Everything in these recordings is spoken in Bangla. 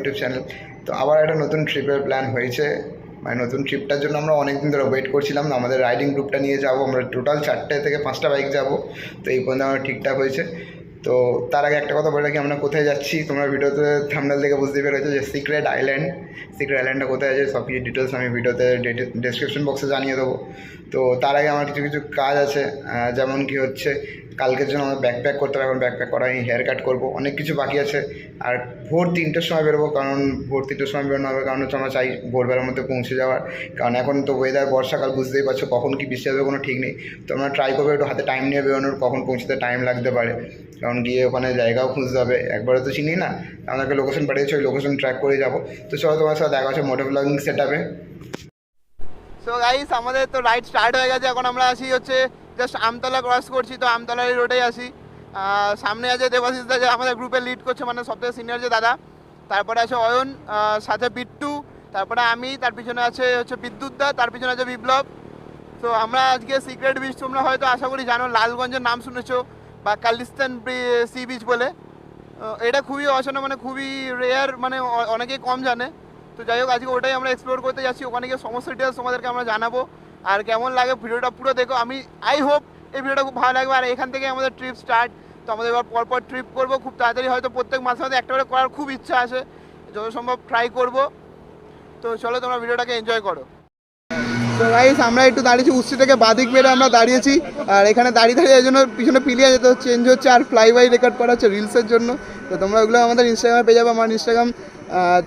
YouTube channel. তো আবার একটা নতুন ট্রিপের প্ল্যান হয়েছে, মানে নতুন ট্রিপটার জন্য আমরা অনেক দিন ধরে ওয়েট করছিলাম। আমাদের রাইডিং গ্রুপটা নিয়ে যাব, আমরা টোটাল 4টে থেকে 5টা বাইক যাব। তো এই পর্যন্ত আমার ঠিকঠাক হয়েছে। তো তার আগে একটা কথা বলে রাখি, আমরা কোথায় যাচ্ছি তোমরা ভিডিওতে থাম্বনেল থেকে বুঝতে পেরেছো যে সিক্রেট আইল্যান্ডটা কোথায় আছে সব কিছু ডিটেলস আমি ভিডিওতে ডেসক্রিপশন বক্সে জানিয়ে দেবো। তো তার আগে আমার কিছু কিছু কাজ আছে, যেমন কি হচ্ছে কালকের জন্য আমার ব্যাকপ্যাক করতে হবে, এখন ব্যাকপ্যাক করা, হেয়ার কাট করবো, অনেক কিছু বাকি আছে। আর ভোর 3টের সময় বেরোবো, কারণ ভোর 3টের সময় বেরোনো হবে কারণ হচ্ছে আমরা চাই ভোরবেলার মধ্যে পৌঁছে যাওয়ার। কারণ এখন তো ওয়েদার বর্ষাকাল, বুঝতেই পারছো কখন কি বৃষ্টি আসবে কোনো ঠিক নেই। তো আমরা ট্রাই করবো একটু হাতে টাইম নিয়ে বেরোনোর, কখন পৌঁছতে টাইম লাগতে পারে, কারণ গিয়ে ওখানে জায়গাও খুঁজতে হবে, একবারে তো চিনি না। আমাকে লোকেশন পাঠিয়েছে, ওই লোকেশন ট্র্যাক করে যাবো। তো চলো তোমার সাথে দেখা হচ্ছে মোটো ব্লগিং সেট আপে। সো গাইস, আমাদের তো রাইড স্টার্ট হয়ে গেছে। এখন আমরা আসি হচ্ছে জাস্ট আমতলা ক্রস করছি, তো আমতলার রোডেই আসি। সামনে আছে দেবাশিস দা, যে আমাদের গ্রুপে লিড করছে, মানে সবথেকে সিনিয়র যে দাদা। তারপরে আছে অয়ন, সাথে বিট্টু, তারপরে আমি, তার পিছনে আছে হচ্ছে বিদ্যুৎ দা, তার পিছনে আছে বিপ্লব। তো আমরা আজকে সিক্রেট বিচ, তোমরা হয়তো আশা করি জানো, লালগঞ্জের নাম শুনেছো, বা কালিস্তান সি বিচ বলে। এটা খুবই অচেনা, মানে খুবই রেয়ার, মানে অনেকেই কম জানে। তো যাই হোক, আজকে ওটাই আমরা এক্সপ্লোর করতে যাচ্ছি। ওখানে গিয়ে সমস্ত ডিটেলস তোমাদেরকে আমরা জানাবো। আর কেমন লাগে ভিডিওটা পুরো দেখো। আই হোপ এই ভিডিওটা খুব ভালো লাগবে। আর এখান থেকে আমাদের ট্রিপ স্টার্ট। তো আমাদের এবার পরপর ট্রিপ করবো খুব তাড়াতাড়ি, হয়তো প্রত্যেক মাসে মাঝে একটা করে করার খুব ইচ্ছা আছে, যত সম্ভব ট্রাই করব। তো চলো তোমরা ভিডিওটাকে এনজয় করো। তো গাইস, আমরা একটু দাঁড়িয়েছি উচ্চ থেকে বাদিক বেড়ে আমরা দাঁড়িয়েছি। আর এখানে দাঁড়িয়ে এই জন্য পিছনে পিলিয়া যেতে চেঞ্জ হচ্ছে, আর ফ্লাই বাই রেকর্ড করা হচ্ছে রিলসের জন্য। তো তোমরা ওগুলো আমাদের ইনস্টাগ্রামে পেয়ে যাবে। আমার ইনস্টাগ্রাম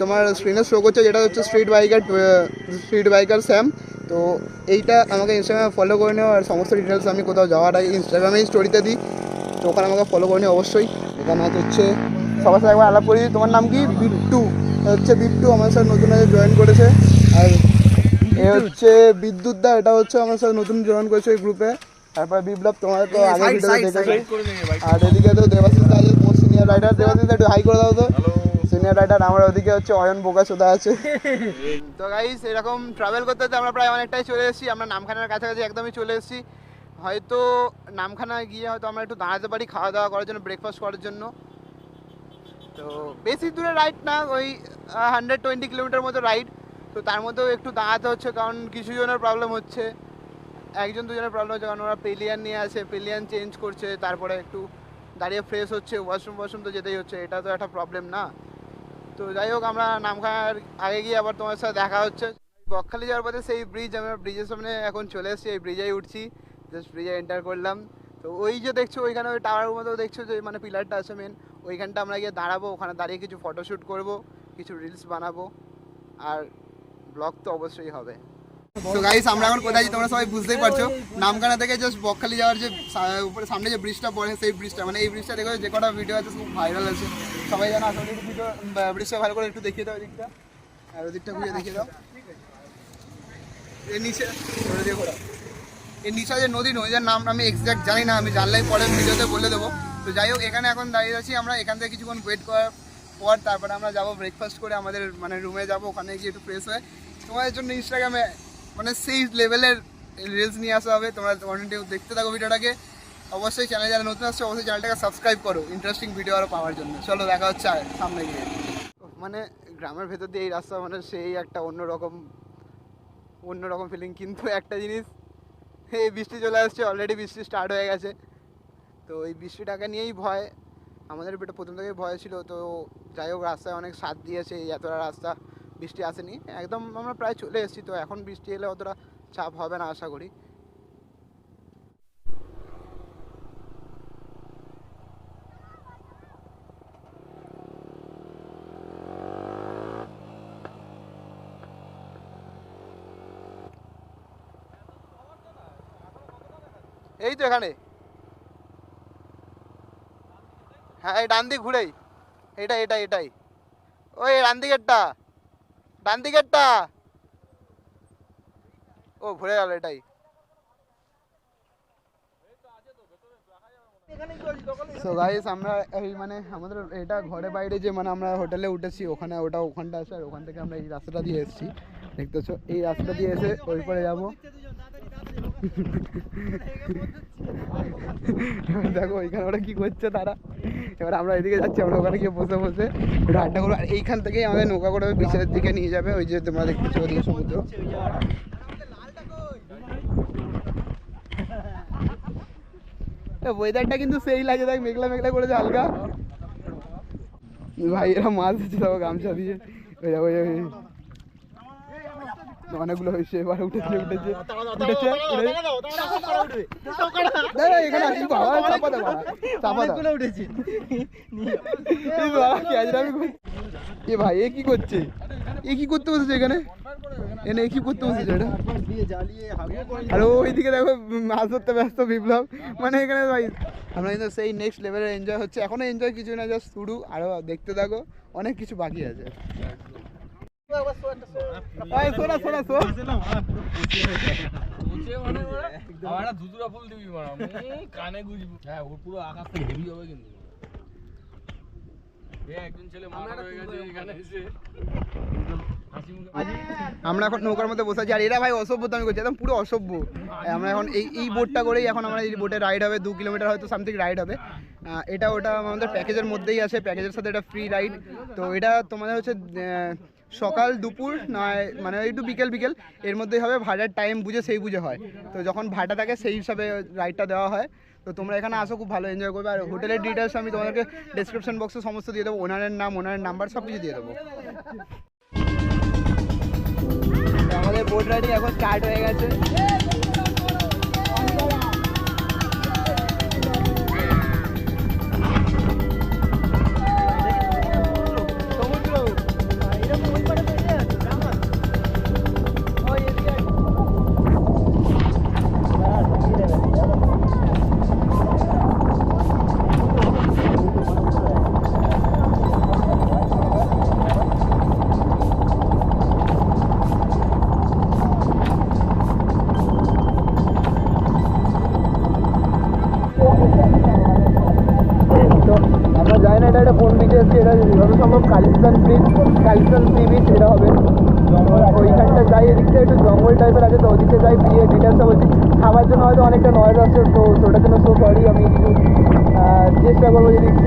তোমার স্ক্রিনে শো করছে, যেটা হচ্ছে স্ট্রিট বাইকার স্যাম। তো এইটা আমাকে ইনস্টাগ্রামে ফলো করে নেও। আর সমস্ত ডিটেলস আমি কোথাও যাওয়ার আগে ইনস্টাগ্রামেই স্টোরিতে দিই, তো ওখানে আমাকে ফলো করে নিও অবশ্যই। এখানে হচ্ছে সবার সাথে একবার আলাপ করি। তোমার নাম কি? বিট্টু। বিট্টু আমার সাথে নতুন জয়েন করেছে। আর এ হচ্ছে বিদ্যুৎ দা, এটা হচ্ছে আমার সাথে নতুন জয়েন করেছে এই গ্রুপে। তারপর বিপ্লব, তোমার তো আগে ভিডিওতে দেখেছো। আর এদিকে তো দেবাশিস দা, তোমার সিনিয়র রাইডার। দেবাশিস দা একটু হাই করে দাও তো। Senior rider. আমার ওদিকে হচ্ছে অয়ন বোকাচোদা আছে। তো গাইস, এরকম ট্রাভেল করতে করতে আমরা প্রায় অনেকটাই চলে এসেছি। আমরা নামখানার কাছাকাছি একদমই চলে এসেছি। হয়তো নামখানা গিয়ে হয়তো আমরা একটু দাঁড়াতে পারি খাওয়া দাওয়া করার জন্য, ব্রেকফাস্ট করার জন্য। তো বেশি দূরে রাইড না, ওই 120 কিলোমিটার মতো রাইড। তো তার মধ্যেও একটু দাঁড়াতে হচ্ছে, কারণ কিছু জনের প্রবলেম হচ্ছে, একজন দুজনের প্রবলেম হচ্ছে, কারণ ওরা পেলিয়ান নিয়ে আসে, পেলিয়ান চেঞ্জ করছে, তারপরে একটু দাঁড়িয়ে ফ্রেশ হচ্ছে, ওয়াশরুম তো যেতেই হচ্ছে, এটা তো একটা প্রবলেম না। তো যাই হোক, আমরা নামখানার আগে গিয়ে আবার তোমার সাথে দেখা হচ্ছে। বকখালি যাওয়ার পথে সেই ব্রিজ, আমরা ব্রিজের সামনে এখন চলে এসেছি, এই ব্রিজেই উঠছি, জাস্ট ব্রিজে এন্টার করলাম। তো ওই যে দেখছো ওইখানে ওই টাওয়ারের মতো দেখছো যে মানে পিলারটা আছে মেন, ওইখানটা আমরা গিয়ে দাঁড়াবো, ওখানে দাঁড়িয়ে কিছু ফটোশ্যুট করবো, কিছু রিলস বানাবো, আর ব্লগ তো অবশ্যই হবে। তো গাইস, আমরা এখন কোথায় আছি তোমরা সবাই বুঝতেই পারছো। নামখানা থেকে জাস্ট বকখালি যাওয়ার যে উপরে সামনে যে ব্রিজটা পড়ে, সেই ব্রিজটা, মানে এই ব্রিজটা দেখো, যে কটা ভিডিও আছে খুব ভাইরাল আছে, সবাই জানো। আসলে ভিডিও ব্রিজটা ভালো করে একটু দেখিয়ে দাও দিকটা, আর ওদিকটা ঘুরে দেখিয়ে দাও। এর নিচে এর নিচে যে নদীর নাম আমি এক্স্যাক্ট জানি না, আমি জানলেই পরে ভিডিওতে বলে দেবো। তো যাই হোক, এখানে এখন দাঁড়িয়ে আছি আমরা। এখান থেকে কিছুক্ষণ ওয়েট করার পর তারপরে আমরা যাবো ব্রেকফাস্ট করে আমাদের মানে রুমে যাবো। ওখানে গিয়ে একটু ফ্রেশ হয়ে তোমাদের জন্য ইনস্টাগ্রামে মানে সেই লেভেলের রিলস নিয়ে আসা হবে। তোমরা কন্টেন্ট দেখতে থাকো ভিডিওটাকে। অবশ্যই চ্যানেল যারা নতুন আসছে অবশ্যই চ্যানেলটাকে সাবস্ক্রাইব করো ইন্টারেস্টিং ভিডিও আরও পাওয়ার জন্য। চলো দেখা হচ্ছে সামনে গিয়ে। মানে গ্রামের ভেতর দিয়ে এই রাস্তা, মানে সেই একটা অন্যরকম ফিলিং। কিন্তু একটা জিনিস, এই বৃষ্টি চলে আসছে, অলরেডি বৃষ্টি স্টার্ট হয়ে গেছে। তো এই বৃষ্টিটাকে নিয়েই ভয় আমাদের, প্রথম থেকেই ভয় ছিল। তো যাই হোক, রাস্তায় অনেক সাথ দিয়েছে, এতটা রাস্তা বৃষ্টি আসেনি, একদম আমরা প্রায় চলে এসেছি। তো এখন বৃষ্টি এলে অতটা চাপ হবে না আশা করি। এই তো এখানে, হ্যাঁ এই ডান দিক ঘুরেই, এটাই ওই ডান দিকেরটা ও ঘুরে গেল, এটাই। সো গাইস, আমরা এই মানে আমাদের এটা ঘরে বাইরে যে মানে আমরা হোটেলে উঠেছি, ওখানটা আছে। আর ওখান থেকে আমরা এই রাস্তাটা দিয়ে এসেছি, দেখতেছো। এই রাস্তাটা দিয়ে এসে ওই পরে যাবো। দেখো ওইখানে ওরা কি করছে তারা। এবার আমরা এদিকে যাচ্ছি, আমরা ওখানে গিয়ে বসে বসে একটু আড্ডা করবো। আর এইখান থেকেই আমাদের নৌকা করে বিচের দিকে নিয়ে যাবে, ওই যে তোমরা দেখতেছো ওদিকে সমুদ্র। ওয়েদারটা কিন্তু সেই লাগে, দেখ মেঘলা মেঘলা করেছে হালকা। ভাই এরা মাছ দিচ্ছে দেখো গামছা দিয়ে, অনেকগুলো হয়েছে। এবার উঠেছে এখানে আসি বাবা, চাপা দেবো চাপা উঠেছে। এ ভাই এ কি করছে, এ কি করতে বসেছে এখানে, এনে কি করতে বসেছে এটা? আর ওইদিকে দেখো মাছ ধরতে ব্যস্ত বিপ্লব। মানে এখানে ভাই আমরা কিন্তু সেই নেক্সট লেভেলের এনজয় হচ্ছে। এখনো এনজয় কিছু না, জাস্ট শুরু। আরো দেখতে থাকো, অনেক কিছু বাকি আছে। আমরা এখন নৌকার মধ্যে বসে আছি, আর এরা ভাই অসভ্য আমি করছি, একদম পুরো অসভ্য। আমরা এখন এই বোটটা করেই এখন আমরা এই বোটে রাইড হবে, 2 কিলোমিটার হয়তো সামথিং রাইড হবে। এটা ওটা আমাদের প্যাকেজের মধ্যেই আছে, প্যাকেজের সাথে এটা ফ্রি রাইড। তো এটা তোমাদের হচ্ছে সকাল দুপুর নয়, মানে একটু বিকেল বিকেল এর মধ্যেই হবে। ভাড়ার টাইম বুঝে সেই বুঝে হয়, তো যখন ভাড়া থাকে সেই হিসাবে রাইডটা দেওয়া হয়। তো তোমরা এখানে আসো, খুব ভালো এনজয় করবে। আর হোটেলের ডিটেলস আমি তোমাদেরকে ডেসক্রিপশন বক্সে সমস্ত দিয়ে দেবো, ওনারের নাম, ওনারের নাম্বার সব কিছু দিয়ে দেবো। আমাদের বোট রাইডিং এখন স্টার্ট হয়ে গেছে। আমরা জানি না এটা কোন বিচে এসেছি, এটা যত সম্ভব কালিস্তান সি বিচ এটা হবে। ওইখানটা যাই, এদিকটা একটু জঙ্গল টাইপের আছে, তো ওদিকে যাই, গিয়ে ডিটেলসটা বলছি। খাবার জন্য হয়তো অনেকটা নয়েজ আসছে, তো ওটার জন্য সো সরি। আমি কিছু চেষ্টা করবো যদি একটু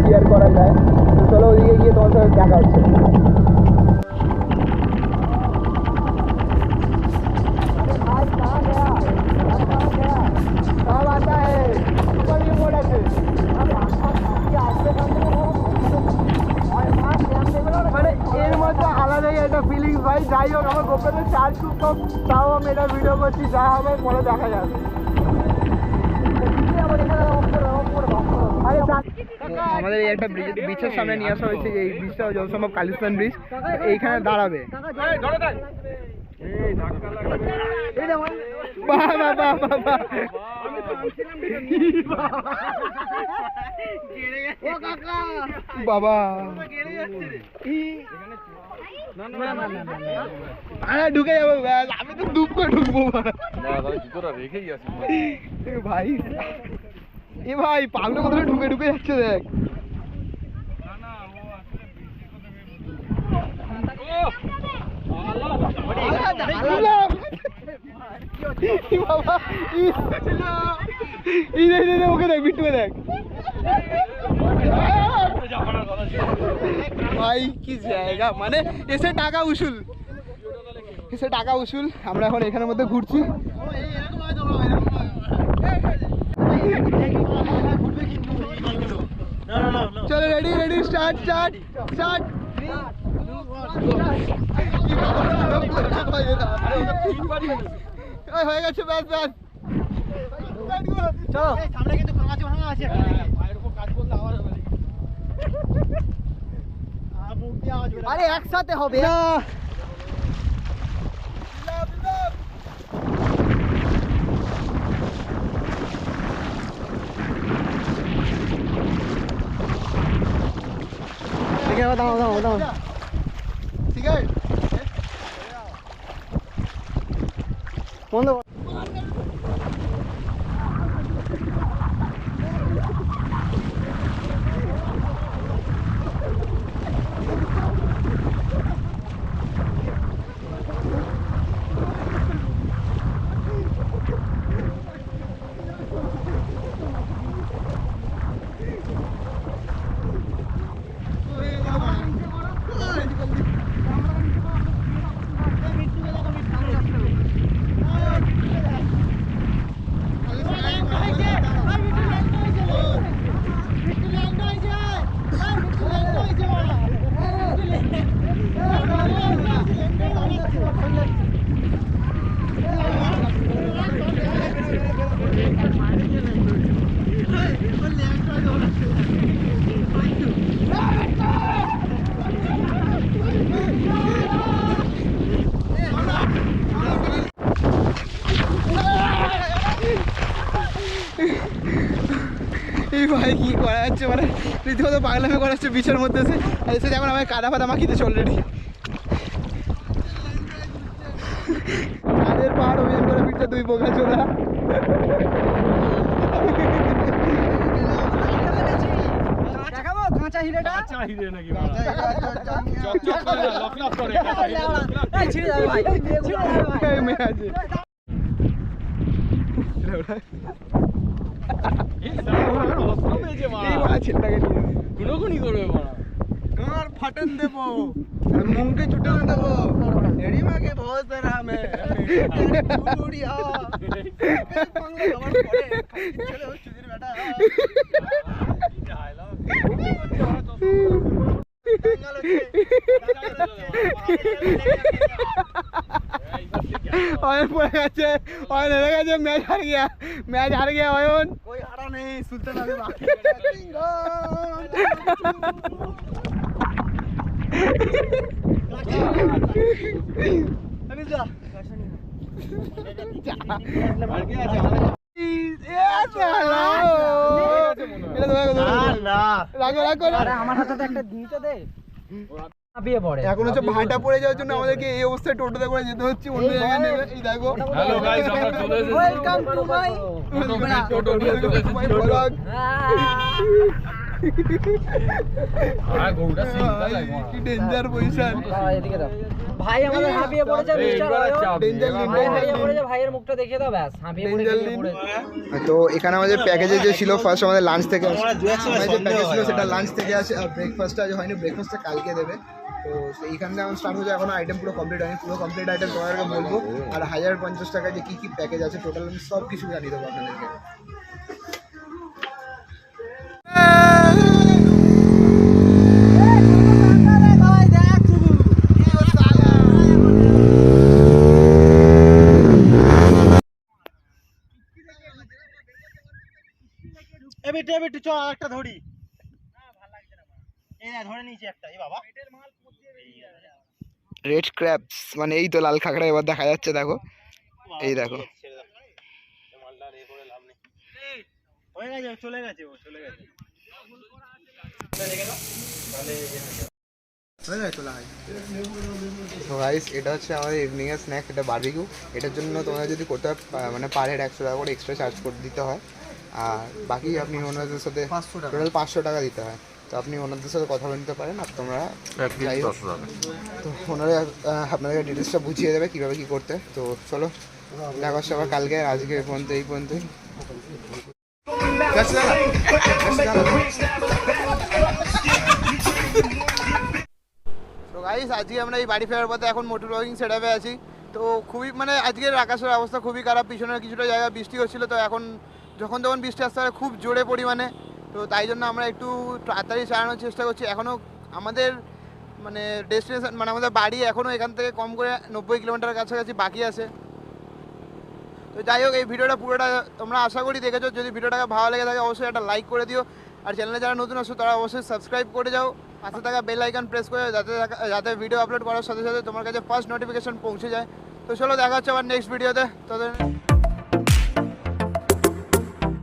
ক্লিয়ার করা যায়। তো চলো ওদিকে গিয়ে তোমার সাথে দেখা হচ্ছে। মানে এর মধ্যে আলাদাই একটা ফিলিংস ভাই। যাই হোক, আমার গোপনে চার্জ খুব কম, তাও আমি এটা ভিডিও করছি। যা হবে পরে দেখা যাবে। আমাদের এই একটা বিচের সামনে নিয়ে আসা হয়েছে, এই ব্রিজটা যত সম্ভব কালিস্তান ব্রিজ। এইখানে দাঁড়াবে। বাবা ঢুকে যাবো, আমি তো ডুব করে ঢুকবো ভাই। এ ভাই পাগলের মতো ঢুকে ঢুকে যাচ্ছে, দেখ। ওকে দেখ, বিট্টুকে দেখ ভাই, কি জায়গা, মানে এসে টাকা উসুল, এসে টাকা উসুল। আমরা এখন এখানের মধ্যে ঘুরছি। চলো ready ready, start start start. হয়ে গেছে, ব্যাস ব্যাস, চলো। সামনে কিন্তু ভাঙা আছে, আরে একসাথে হবে না। দাও দাও দাও, ঠিক আছে বন্ধ। করছে, মানে রীতিমতো পাগলামি করাচ্ছে বিচের মধ্যে এসে। আর এসে এখন আমাকে কাদা ফাদা মাখিতেছে অলরেডি। চাঁদের পাহাড় অভিযান করে পিঠটা 2 বোকা চোদা। কাঁচা হিরেটা নাকি চকচক করে না, লকলক করে এই ছিড়ে যাবে ভাই, ছিড়ে যাবে ভাই। এই মেয়ে আছে। এই বড়া ছেলেটাকে নিয়ে গুনগুনি করবে মারা কার ফাটন দেবো, মুখে ছুটে দেবো, এড়ি মাকে বহুত সারা মে চুড়িয়া পাঙ্গা আমার পড়ে চলে ও চুদির বেটা অয়ন পড়ে গেছে, অয়ন হেরে গেছে, ম্যাচ হার গিয়া, ম্যাচ হার গিয়া অয়ন। कोई हारा नहीं, सुल्तान अभी बाकी अभी जा আমার হাতে তো একটা দিতে দে, চাপিয়ে পড়ে। এখন হচ্ছে ভাটা পড়ে যাওয়ার জন্য আমাদেরকে এই অবস্থায় টোটোতে করে যেতে হচ্ছে, অন্য জায়গায় নেবে। এই দেখো, হ্যালো গাইস, আমরা চলে এসেছি ওয়েলকাম টু মাই টোটো নিয়ে চলে এসেছি আর গরুটা সিনটা লাগবে কি ডেঞ্জার পজিশন। এদিকে দাও ভাই, আমাদের হাঁপিয়ে পড়েছে মিস্টার ডেঞ্জার লিন, ভাই হাঁপিয়ে পড়েছে, ভাইয়ের মুখটা দেখিয়ে দাও ব্যাস, হাঁপিয়ে ডেঞ্জার পড়েছে লিন। তো এখানে আমাদের প্যাকেজে যে ছিল, ফার্স্ট আমাদের লাঞ্চ থেকে আসে, আমাদের যে প্যাকেজ ছিল সেটা লাঞ্চ থেকে আসে, আর ব্রেকফাস্টটা আজ হয়নি, ব্রেকফাস্টটা কালকে দেবে। তো এইখান থেকে আমার স্টার্ট হচ্ছে, এখনো আইটেম পুরো কমপ্লিট হয়নি, পুরো কমপ্লিট আইটেম তোমাদেরকে বলবো। আর 1050 টাকায় যে কী কী প্যাকেজ আছে টোটাল আমি সব কিছু জানিয়ে দেবো আপনাদেরকে। চ একটা ধরি, এই না ধরে নিয়েছি একটা, এই বাবা রেড ক্র্যাবস মানে এই তো লাল কাঁকড়া এবার দেখা যাচ্ছে, দেখো এই দেখো। হয়ে গেছে, চলে গেছে, ও চলে গেছে। তো গাইস, এটা হচ্ছে আমাদের ইভিনিং এর স্ন্যাক্স, এটা বারবিকিউ। এটার জন্য তোমরা যদি করতে হয় মানে পার হেড 100 টাকা করে এক্সট্রা চার্জ করে দিতে হয়, আর বাকি আপনি ওনাদের সাথে টোটাল 500 টাকা দিতে হয়। তো আপনি ওনাদের সাথে কথা বলে নিতে পারেন, আর তোমরা যাই হোক, তো ওনারা আপনাদেরকে ডিটেলসটা বুঝিয়ে দেবে কীভাবে কী করতে। তো চলো দেখা হচ্ছে আবার কালকে, আজকে এই পর্যন্তই। তো গাইস, আজকে আমরা এই বাড়ি ফেরার পথে এখন মোটর ব্লগিং সেটআপে আছি। তো খুবই মানে আজকের আকাশের অবস্থা খুবই খারাপ, পিছনের কিছুটা জায়গায় বৃষ্টি হচ্ছিলো। তো এখন যখন তখন বৃষ্টি আসতে পারে খুব জোরে পরিমাণে, তো তাই জন্য আমরা একটু তাড়াতাড়ি চালানোর চেষ্টা করছি। এখনও আমাদের মানে ডেস্টিনেশন মানে আমাদের বাড়ি এখনও এখান থেকে কম করে 90 কিলোমিটার কাছাকাছি বাকি আছে। তো যাই হোক, এই ভিডিওটা পুরোটা তোমরা আশা করি দেখেছো। যদি ভিডিওটাকে ভালো লেগে থাকে অবশ্যই একটা লাইক করে দিও, আর চ্যানেলে যারা নতুন আসছো তারা অবশ্যই সাবস্ক্রাইব করে যাও, পাশে থাকা বেল আইকন প্রেস করে যাতে ভিডিও আপলোড করার সাথে সাথে তোমার কাছে ফার্স্ট নোটিফিকেশন পৌঁছে যায়। তো চলো দেখা হচ্ছে আবার নেক্সট ভিডিওতে। তো